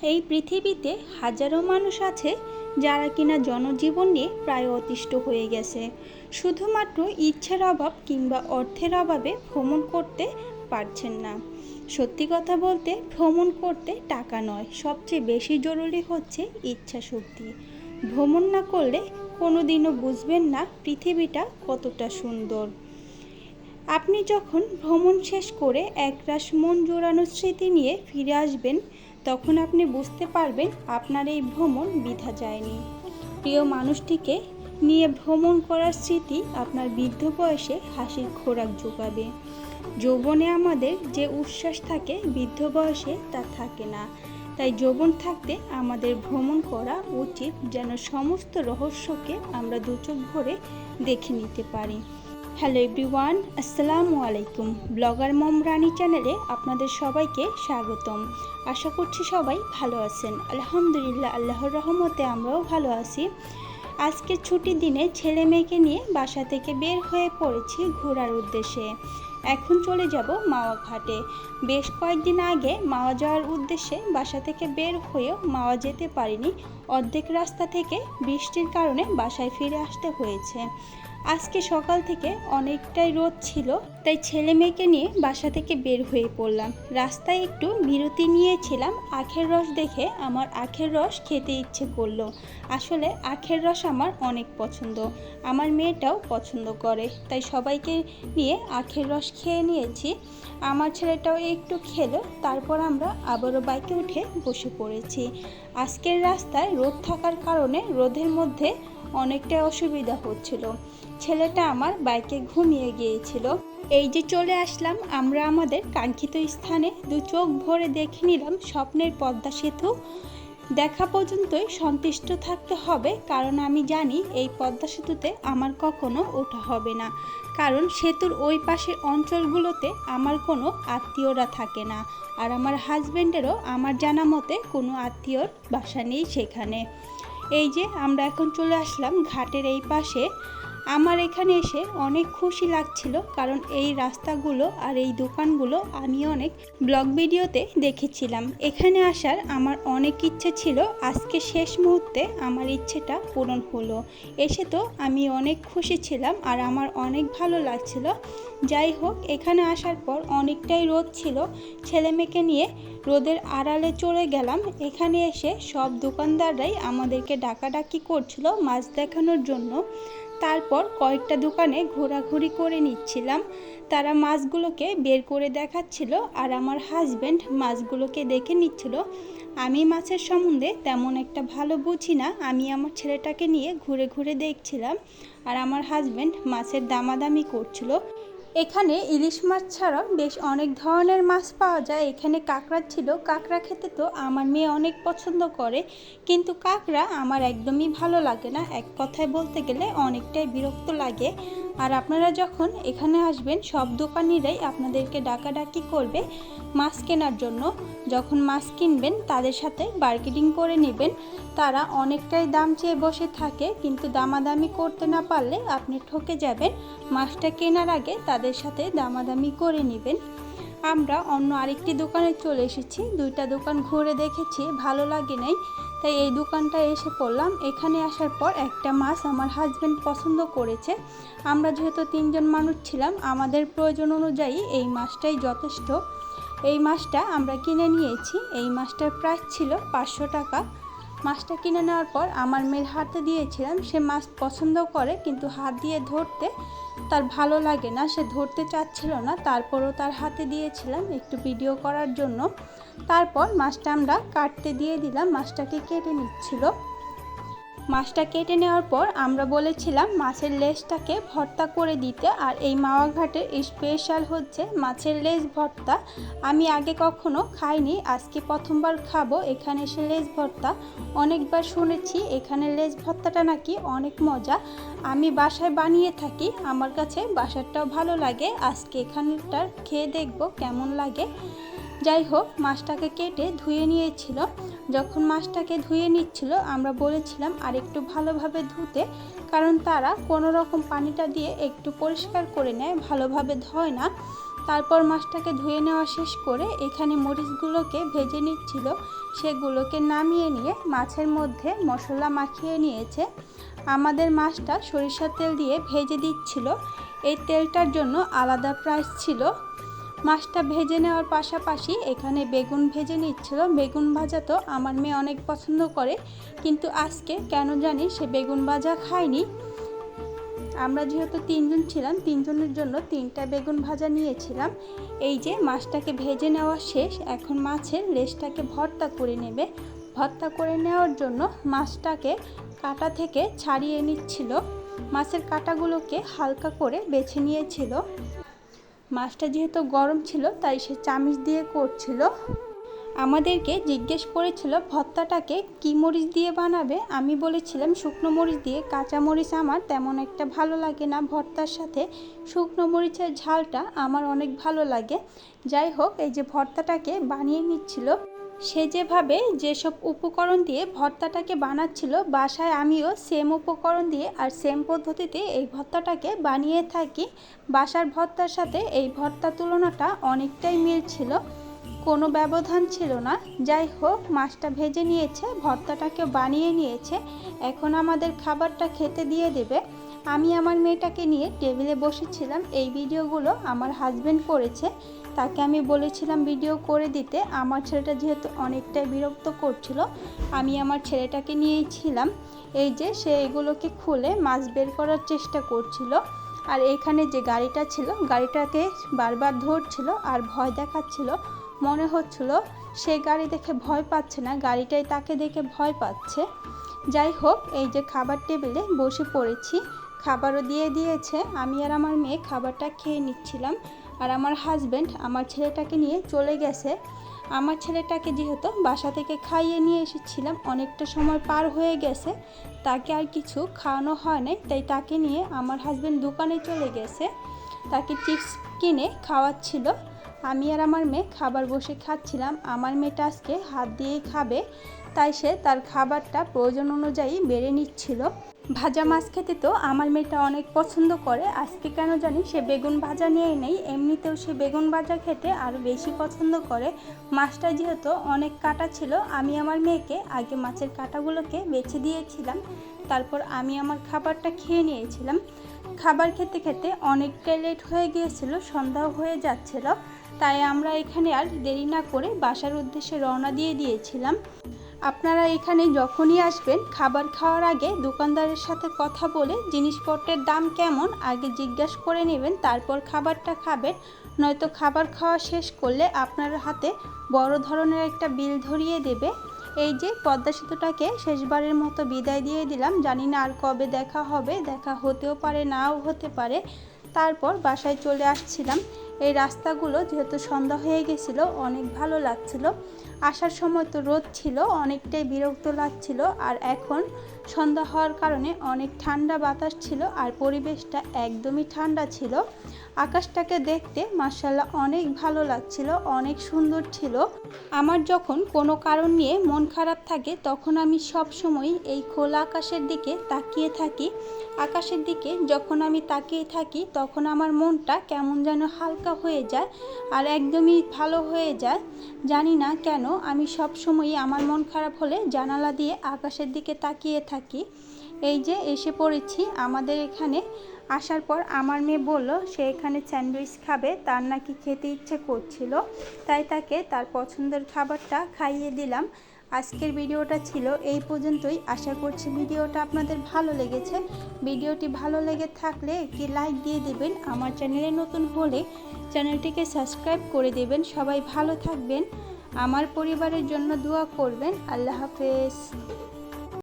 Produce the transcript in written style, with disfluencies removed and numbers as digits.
এই পৃথিবীতে হাজারো মানুষ আছে যারা কিনা জনজীবন নিয়ে প্রায় অতিষ্ঠ হয়ে গেছে, শুধুমাত্র ইচ্ছার অভাব কিংবা অর্থের অভাবে ভ্রমণ করতে পারছেন না। সত্যি কথা বলতে ভ্রমণ করতে টাকা নয়, সবচেয়ে বেশি জরুরি হচ্ছে ইচ্ছা শক্তি। ভ্রমণ না করলে কোনোদিনও বুঝবেন না পৃথিবীটা কতটা সুন্দর। আপনি যখন ভ্রমণ শেষ করে একরাশ মন জোড়ানো স্মৃতি নিয়ে ফিরে আসবেন, তখন আপনি বুঝতে পারবেন আপনার এই ভ্রমণ বৃথা যায়নি। প্রিয় মানুষটিকে নিয়ে ভ্রমণ করার স্মৃতি আপনার বৃদ্ধ বয়সে হাসির খোরাক যোগাবে। যৌবনে আমাদের যে উচ্ছ্বাস থাকে, বৃদ্ধ বয়সে তা থাকে না। তাই যৌবন থাকতে আমাদের ভ্রমণ করা উচিত, যেন সমস্ত রহস্যকে আমরা দুচোখ ভরে দেখে নিতে পারি। হ্যালো এভরিওয়ান, আসসালামু আলাইকুম। ব্লগার মম রানী চ্যানেলে আপনাদের সবাইকে স্বাগতম। আশা করছি সবাই ভালো আছেন। আলহামদুলিল্লাহ, আল্লাহর রহমতে আমরাও ভালো আছি। আজকের ছুটির দিনে ছেলে মেয়েকে নিয়ে বাসা থেকে বের হয়ে পড়েছি ঘোরার উদ্দেশ্যে। এখন চলে যাব মাওয়া ঘাটে। বেশ কয়েকদিন আগে মাওয়া যাওয়ার উদ্দেশ্যে বাসা থেকে বের হয়েও মাওয়া যেতে পারিনি। অর্ধেক রাস্তা থেকে বৃষ্টির কারণে বাসায় ফিরে আসতে হয়েছে। আজকে সকাল থেকে অনেকটাই রোদ ছিল, তাই ছেলে মেয়েকে নিয়ে বাসা থেকে বের হয়ে পড়লাম। রাস্তায় একটু বিরতি নিয়েছিলাম। আখের রস দেখে আমার আখের রস খেতে ইচ্ছে করলো। আসলে আখের রস আমার অনেক পছন্দ, আমার মেয়েটাও পছন্দ করে, তাই সবাইকে নিয়ে আখের রস খেয়ে নিয়েছি। আমার ছেলেটাও একটু খেলো, তারপর আমরা আবারও বাইকে উঠে বসে পড়েছি। আজকের রাস্তায় রোদ থাকার কারণে রোদের মধ্যে অনেকটাই অসুবিধা হচ্ছিল। ছেলেটা আমার বাইকে ঘুমিয়ে গিয়েছিল। এই যে চলে আসলাম আমরা আমাদের কাঙ্ক্ষিত স্থানে। দু চোখ ভরে দেখে নিলাম স্বপ্নের পদ্মা সেতু। দেখা পর্যন্তই সন্তুষ্ট থাকতে হবে, কারণ আমি জানি এই পদ্মা সেতুতে আমার কখনো ওঠা হবে না, কারণ সেতুর ওই পাশের অঞ্চলগুলোতে আমার কোনো আত্মীয়রা থাকে না। আর আমার হাজব্যান্ডেরও আমার জানা মতে কোনো আত্মীয়র বাসা নেই সেখানে। এই যে আমরা এখন চলে আসলাম ঘাটের এই পাশে। আমার এখানে এসে অনেক খুশি লাগছিল, কারণ এই রাস্তাগুলো আর এই দোকানগুলো আমি অনেক ব্লগ ভিডিওতে দেখেছিলাম। এখানে আসার আমার অনেক ইচ্ছে ছিল, আজকে শেষ মুহূর্তে আমার ইচ্ছেটা পূরণ হলো। এসে তো আমি অনেক খুশি ছিলাম আর আমার অনেক ভালো লাগছিল। যাই হোক, এখানে আসার পর অনেকটাই রোদ ছিল। ছেলে মেয়েকে নিয়ে রোদের আড়ালে চলে গেলাম। এখানে এসে সব দোকানদাররাই আমাদেরকে ডাকাডাকি করছিল মাছ দেখানোর জন্য। তারপর কয়েকটা দোকানে ঘোরাঘুরি করে নিচ্ছিলাম। তারা মাছগুলোকে বের করে দেখাচ্ছিল আর আমার হাজব্যান্ড মাছগুলোকে দেখে নিচ্ছিল। আমি মাছের সম্বন্ধে তেমন একটা ভালো বুঝি না, আমি আমার ছেলেটাকে নিয়ে ঘুরে ঘুরে দেখছিলাম আর আমার হাজব্যান্ড মাছের দামাদামি করছিল। এখানে ইলিশ মাছ ছাড়াও বেশ অনেক ধরনের মাছ পাওয়া যায়। এখানে কাঁকড়া ছিল, কাঁকড়া খেতে তো আমার মেয়ে অনেক পছন্দ করে, কিন্তু কাঁকড়া আমার একদমই ভালো লাগে না। এক কথায় বলতে গেলে অনেকটাই বিরক্ত লাগে। আর আপনারা যখন এখানে আসবেন, সব দোকানিরাই আপনাদেরকে ডাকাডাকি করবে মাছ কেনার জন্য। যখন মাছ কিনবেন তাদের সাথে বার্গেনিং করে নেবেন। তারা অনেকটাই দাম চেয়ে বসে থাকে, কিন্তু দামাদামি করতে না পারলে আপনি ঠকে যাবেন। মাছটা কেনার আগে তাদের সাথে দামাদামি করে নেবেন। আমরা অন্য আরেকটি দোকানে চলে এসেছি। দুইটা দোকান ঘুরে দেখেছি, ভালো লাগে নাই, তাই এই দোকানটা এসে পড়লাম। এখানে আসার পর একটা মাছ আমার হাজব্যান্ড পছন্দ করেছে। আমরা যেহেতু 3 জন মানুষ ছিলাম, আমাদের প্রয়োজন অনুযায়ী এই মাছটাই যথেষ্ট। এই মাছটা আমরা কিনে নিয়েছি। এই মাছটার প্রাইস ছিল 500 টাকা। মাছটা কিনে নেওয়ার পর আমার মেয়ের হাতে দিয়েছিলাম। সে মাছ পছন্দ করে, কিন্তু হাত দিয়ে ধরতে তার ভালো লাগে না, সে ধরতে চাচ্ছিল না। তারপরও তার হাতে দিয়েছিলাম একটু ভিডিও করার জন্য। তারপর মাছটা আমরা কাটতে দিয়ে দিলাম, মাছটাকে কেটে নিচ্ছিল। মাছটা কেটে নেওয়ার পর আমরা বলেছিলাম মাছের লেজটাকে ভর্তা করে দিতে। আর এই মাওয়া ঘাটের স্পেশাল হচ্ছে মাছের লেজ ভর্তা। আমি আগে কখনো খাইনি, আজকে প্রথমবার খাবো। এখানে এসে লেজ ভর্তা অনেকবার শুনেছি, এখানে লেজ ভর্তাটা নাকি অনেক মজা। আমি বাসায় বানিয়ে থাকি, আমার কাছে বাসারটাও ভালো লাগে। আজকে এখানটার খেয়ে দেখবো কেমন লাগে। যাই হোক, মাছটাকে কেটে ধুয়ে নিয়েছিল। যখন মাছটাকে ধুয়ে নিচ্ছিল, আমরা বলেছিলাম আর একটু ভালোভাবে ধুতে, কারণ তারা কোনো রকম পানিটা দিয়ে একটু পরিষ্কার করে নেয়, ভালোভাবে ধয় না। তারপর মাছটাকে ধুয়ে নেওয়া শেষ করে এখানে মরিচগুলোকে ভেজে নিচ্ছিল। সেগুলোকে নামিয়ে নিয়ে মাছের মধ্যে মশলা মাখিয়ে নিয়েছে। আমাদের মাছটা সরিষার তেল দিয়ে ভেজে দিচ্ছিল। এই তেলটার জন্য আলাদা প্রাইস ছিল। মাছটা ভেজে নেওয়ার পাশাপাশি এখানে বেগুন ভেজে নিচ্ছিল। বেগুন ভাজা তো আমার মেয়ে অনেক পছন্দ করে, কিন্তু আজকে কেন জানি সে বেগুন ভাজা খায়নি। আমরা যেহেতু 3 জন ছিলাম, 3 জনের জন্য 3টা বেগুন ভাজা নিয়েছিলাম। এই যে মাছটাকে ভেজে নেওয়া শেষ, এখন মাছের লেজটাকে ভর্তা করে নেবে। ভর্তা করে নেওয়ার জন্য মাছটাকে কাঁটা থেকে ছাড়িয়ে নিচ্ছিল। মাছের কাঁটাগুলোকে হালকা করে বেছে নিয়েছিল। মাছটা যেহেতু গরম ছিল তাই সে চামচ দিয়ে করছিল। আমাদেরকে জিজ্ঞেস করেছিল ভর্তাটাকে কি মরিচ দিয়ে বানাবে। আমি বলেছিলাম শুকনো মরিচ দিয়ে। কাঁচা মরিচ আমার তেমন একটা ভালো লাগে না ভর্তার সাথে, শুকনো মরিচের ঝালটা আমার অনেক ভালো লাগে। যাই হোক, এই যে ভর্তাটাকে বানিয়ে নিচ্ছিল। সে যেভাবে যেসব উপকরণ দিয়ে ভর্তাটাকে বানাচ্ছিল, বাসায় আমিও সেম উপকরণ দিয়ে আর সেম পদ্ধতিতে এই ভর্তাটাকে বানিয়ে থাকি। বাসার ভর্তার সাথে এই ভর্তার তুলনাটা অনেকটাই মিল ছিল, কোনো ব্যবধান ছিল না। যাই হোক, মাছটা ভেজে নিয়েছে, ভর্তাটাকে বানিয়ে নিয়েছে। এখন আমাদের খাবারটা খেতে দিয়ে দেবে। আমি আমার মেয়েটাকে নিয়ে টেবিলে বসেছিলাম। এই ভিডিওগুলো আমার হাজবেন্ড করেছে, তাকে আমি বলেছিলাম ভিডিও করে দিতে। আমার ছেলেটা যেহেতু অনেকটাই বিরক্ত করছিল, আমি আমার ছেলেটাকে নিয়েছিলাম। এই যে সে এগুলোকে খুলে মাছ বের করার চেষ্টা করছিল। আর এখানে যে গাড়িটা ছিল, গাড়িটাকে বারবার ধরছিল আর ভয় দেখাচ্ছিল। মনে হচ্ছিল সে গাড়ি দেখে ভয় পাচ্ছে না, গাড়িটাই তাকে দেখে ভয় পাচ্ছে। যাই হোক, এই যে খাবার টেবিলে বসে পড়েছি, খাবারও দিয়ে দিয়েছে। আমি আর আমার মেয়ে খাবারটা খেয়ে নিচ্ছিলাম। আর আমার হাজব্যান্ড আমার ছেলেটাকে নিয়ে চলে গেছে। আমার ছেলেটাকে যেহেতু বাসা থেকে খাইয়ে নিয়ে এসেছিলাম, অনেকটা সময় পার হয়ে গেছে, তাকে আর কিছু খাওয়ানো হয় নাই, তাই তাকে নিয়ে আমার হাজব্যান্ড দোকানে চলে গেছে। তাকে চিপস কিনে খাওয়াচ্ছিল। আমি আর আমার মেয়ে খাবার বসে খাচ্ছিলাম। আমার মেয়েটা আজকে হাত দিয়েই খাবে, তাই সে তার খাবারটা প্রয়োজন অনুযায়ী বেড়ে নিচ্ছিল। ভাজা মাছ খেতে তো আমার মেয়েটা অনেক পছন্দ করে। আজকে কেন জানি সে বেগুন ভাজা নিয়ে নেই, এমনিতেও সে বেগুন ভাজা খেতে আরও বেশি পছন্দ করে। মাছটা যেহেতু অনেক কাটা ছিল, আমি আমার মেয়েকে আগে মাছের কাটাগুলোকে বেছে দিয়েছিলাম, তারপর আমি আমার খাবারটা খেয়ে নিয়েছিলাম। খাবার খেতে খেতে অনেকটাই লেট হয়ে গিয়েছিল, সন্ধ্যাও হয়ে যাচ্ছিল, তাই আমরা এখানে আর দেরি না করে বাসার উদ্দেশ্যে রওনা দিয়ে দিয়েছিলাম। আপনারা এখানে যখনই আসবেন, খাবার খাওয়ার আগে দোকানদারের সাথে কথা বলে জিনিসপত্রের দাম কেমন আগে জিজ্ঞাসা করে নেবেন, তারপর খাবারটা খাবেন। নয়তো খাবার খাওয়া শেষ করলে আপনার হাতে বড় ধরনের একটা বিল ধরিয়ে দেবে। এই যে পদ্মা সেতুটাকে শেষবারের মতো বিদায় দিয়ে দিলাম। জানি না আর কবে দেখা হবে, দেখা হতেও পারে নাও হতে পারে। তারপর বাসায় চলে আসছিলাম। এই রাস্তাগুলো যেহেতু সন্ধ্যা হয়ে গেছিলো, অনেক ভালো লাগছিল। আসার সময় তো রোদ ছিল, অনেকটাই বিরক্ত লাগছিল। আর এখন সন্ধ্যা হওয়ার কারণে অনেক ঠান্ডা বাতাস ছিল আর পরিবেশটা একদমই ঠান্ডা ছিল। আকাশটাকে দেখতে মাশাআল্লাহ অনেক ভালো লাগছিল, অনেক সুন্দর ছিল। আমার যখন কোনো কারণ নিয়ে মন খারাপ থাকে, তখন আমি সব সময় এই খোলা আকাশের দিকে তাকিয়ে থাকি। আকাশের দিকে যখন আমি তাকিয়ে থাকি, তখন আমার মনটা কেমন যেন হালকা হয়ে যায় আর একদমই ভালো হয়ে যায়। জানি না কেন আমি সব সময় আমার মন খারাপ হলে জানালা দিয়ে আকাশের দিকে তাকিয়ে থাকি। এই যে এসে পড়েছি আমাদের এখানে। আসার পর আমার মেয়ে বলল সে এখানে স্যান্ডউইচ খাবে, তার নাকি খেতে ইচ্ছে করছিল, তাই তাকে তার পছন্দের খাবারটা খাইয়ে দিলাম। আজকের ভিডিওটা ছিল এই পর্যন্তই। আশা করছি ভিডিওটা আপনাদের ভালো লেগেছে। ভিডিওটি ভালো লেগে থাকলে একটি লাইক দিয়ে দেবেন। আমার চ্যানেলে নতুন হলে চ্যানেলটিকে সাবস্ক্রাইব করে দেবেন। সবাই ভালো থাকবেন, আমার পরিবারের জন্য দোয়া করবেন। আল্লাহ হাফেজ।